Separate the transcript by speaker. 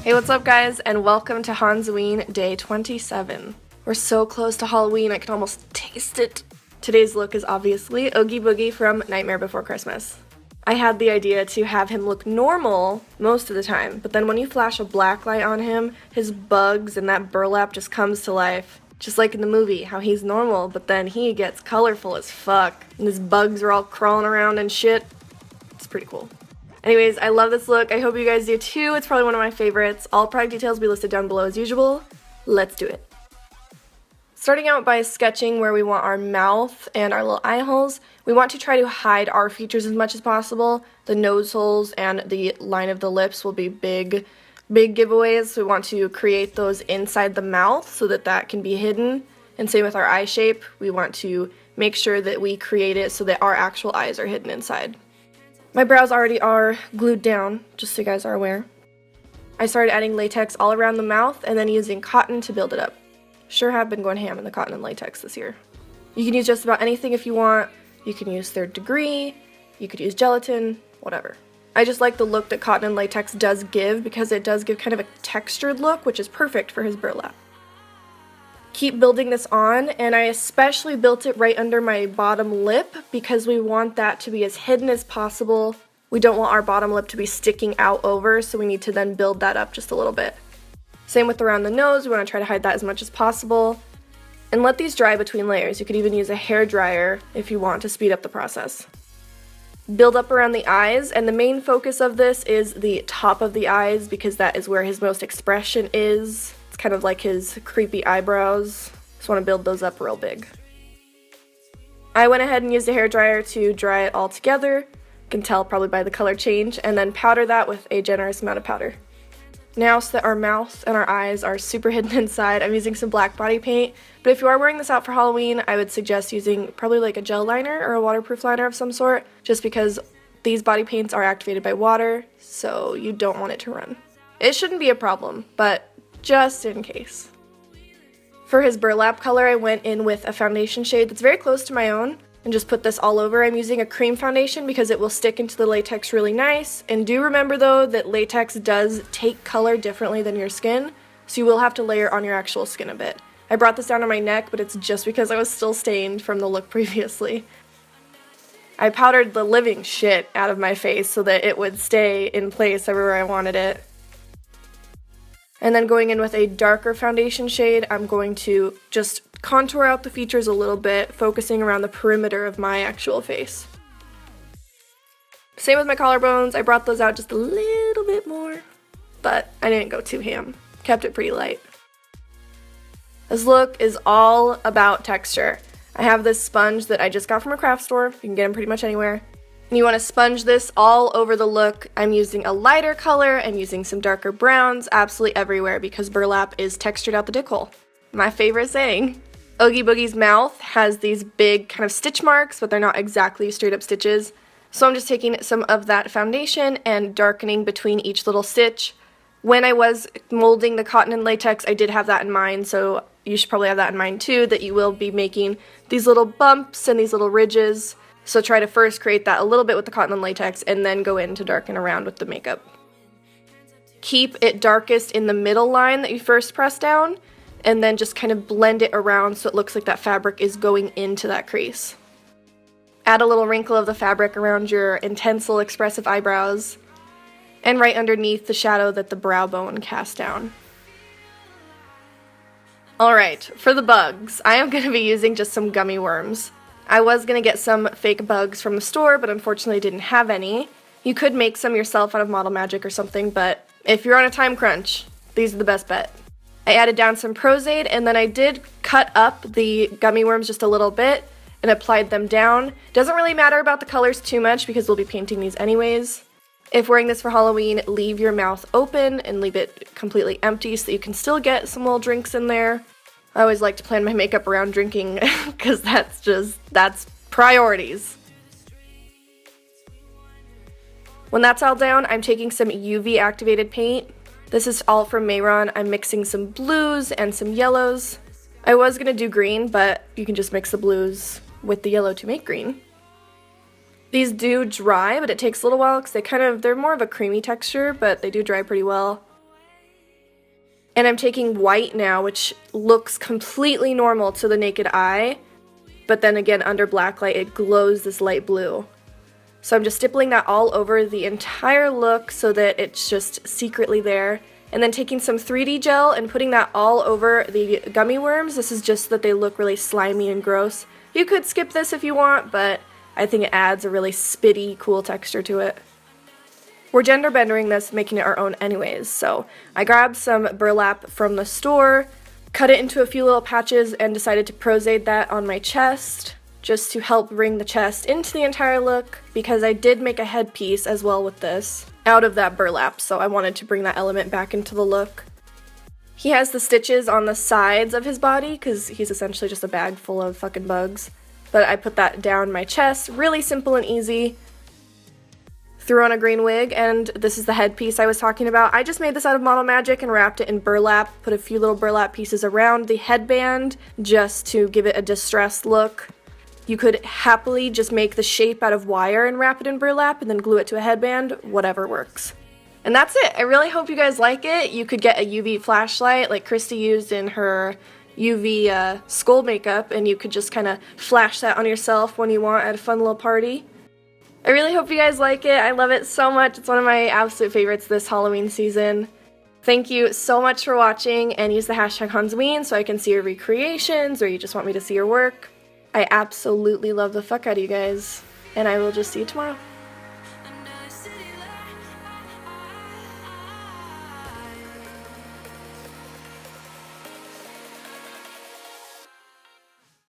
Speaker 1: Hey, what's up guys, and welcome to Hansween Day 27. We're so close to Halloween, I can almost taste it. Today's look is obviously Oogie Boogie from Nightmare Before Christmas. I had the idea to have him look normal most of the time, but then when you flash a black light on him, his bugs and that burlap just comes to life. Just like in the movie, how he's normal, but then he gets colorful as fuck, and his bugs are all crawling around and shit. It's pretty cool. Anyways, I love this look. I hope you guys do too. It's probably one of my favorites. All product details will be listed down below as usual. Let's do it. Starting out by sketching where we want our mouth and our little eye holes, we want to try to hide our features as much as possible. The nose holes and the line of the lips will be big giveaways. So we want to create those inside the mouth so that that can be hidden. And same with our eye shape. We want to make sure that we create it so that our actual eyes are hidden inside. My brows already are glued down, just so you guys are aware. I started adding latex all around the mouth and then using cotton to build it up. Sure have been going ham in the cotton and latex this year. You can use just about anything if you want. You can use 3rd degree, you could use gelatin, whatever. I just like the look that cotton and latex does give because it does give kind of a textured look, which is perfect for his burlap. Keep building this on, and I especially built it right under my bottom lip because we want that to be as hidden as possible. We don't want our bottom lip to be sticking out over, so we need to then build that up just a little bit. Same with around the nose, we want to try to hide that as much as possible. And let these dry between layers. You could even use a hair dryer if you want to speed up the process. Build up around the eyes, and the main focus of this is the top of the eyes because that is where his most expression is. It's kind of like his creepy eyebrows. Just want to build those up real big. I went ahead and used a hair dryer to dry it all together. You can tell probably by the color change, and then powder that with a generous amount of powder. Now, so that our mouth and our eyes are super hidden inside, I'm using some black body paint, but if you are wearing this out for Halloween, I would suggest using probably like a gel liner or a waterproof liner of some sort, just because these body paints are activated by water, so you don't want it to run. It shouldn't be a problem, but just in case. For his burlap color, I went in with a foundation shade that's very close to my own, and just put this all over. I'm using a cream foundation because it will stick into the latex really nice. And do remember though that latex does take color differently than your skin, so you will have to layer on your actual skin a bit. I brought this down to my neck, but it's just because I was still stained from the look previously. I powdered the living shit out of my face so that it would stay in place everywhere I wanted it. And then going in with a darker foundation shade, I'm going to just contour out the features a little bit, focusing around the perimeter of my actual face. Same with my collarbones, I brought those out just a little bit more, but I didn't go too ham. Kept it pretty light. This look is all about texture. I have this sponge that I just got from a craft store. You can get them pretty much anywhere. And you want to sponge this all over the look. I'm using a lighter color, I'm using some darker browns, absolutely everywhere because burlap is textured out the dick hole. My favorite saying. Oogie Boogie's mouth has these big kind of stitch marks, but they're not exactly straight up stitches. So I'm just taking some of that foundation and darkening between each little stitch. When I was molding the cotton and latex, I did have that in mind, so you should probably have that in mind too, that you will be making these little bumps and these little ridges. So try to first create that a little bit with the cotton and latex and then go in to darken around with the makeup. Keep it darkest in the middle line that you first press down and then just kind of blend it around so it looks like that fabric is going into that crease. Add a little wrinkle of the fabric around your intensely expressive eyebrows and right underneath the shadow that the brow bone casts down. Alright, for the bugs, I am going to be using just some gummy worms. I was going to get some fake bugs from the store, but unfortunately didn't have any. You could make some yourself out of Model Magic or something, but if you're on a time crunch, these are the best bet. I added down some Pros-aide, and then I did cut up the gummy worms just a little bit and applied them down. Doesn't really matter about the colors too much because we'll be painting these anyways. If wearing this for Halloween, leave your mouth open and leave it completely empty so that you can still get some little drinks in there. I always like to plan my makeup around drinking because that's priorities. When that's all down, I'm taking some UV activated paint. This is all from Mehron. I'm mixing some blues and some yellows. I was going to do green, but you can just mix the blues with the yellow to make green. These do dry, but it takes a little while because they're more of a creamy texture, but they do dry pretty well. And I'm taking white now, which looks completely normal to the naked eye, but then again under blacklight it glows this light blue. So I'm just stippling that all over the entire look so that it's just secretly there. And then taking some 3D gel and putting that all over the gummy worms. This is just that they look really slimy and gross. You could skip this if you want, but I think it adds a really spitty, cool texture to it. We're gender bendering this, making it our own anyways, so I grabbed some burlap from the store, cut it into a few little patches, and decided to Pros-aide that on my chest, just to help bring the chest into the entire look, because I did make a headpiece as well with this, out of that burlap, so I wanted to bring that element back into the look. He has the stitches on the sides of his body, because he's essentially just a bag full of fucking bugs, but I put that down my chest, really simple and easy. Threw on a green wig, and this is the headpiece I was talking about. I just made this out of Model Magic and wrapped it in burlap, put a few little burlap pieces around the headband just to give it a distressed look. You could happily just make the shape out of wire and wrap it in burlap and then glue it to a headband, whatever works. And that's it. I really hope you guys like it. You could get a UV flashlight like Christy used in her UV skull makeup, and you could just kind of flash that on yourself when you want at a fun little party. I really hope you guys like it. I love it so much. It's one of my absolute favorites this Halloween season. Thank you so much for watching, and use the hashtag Hansween so I can see your recreations, or you just want me to see your work. I absolutely love the fuck out of you guys, and I will just see you tomorrow.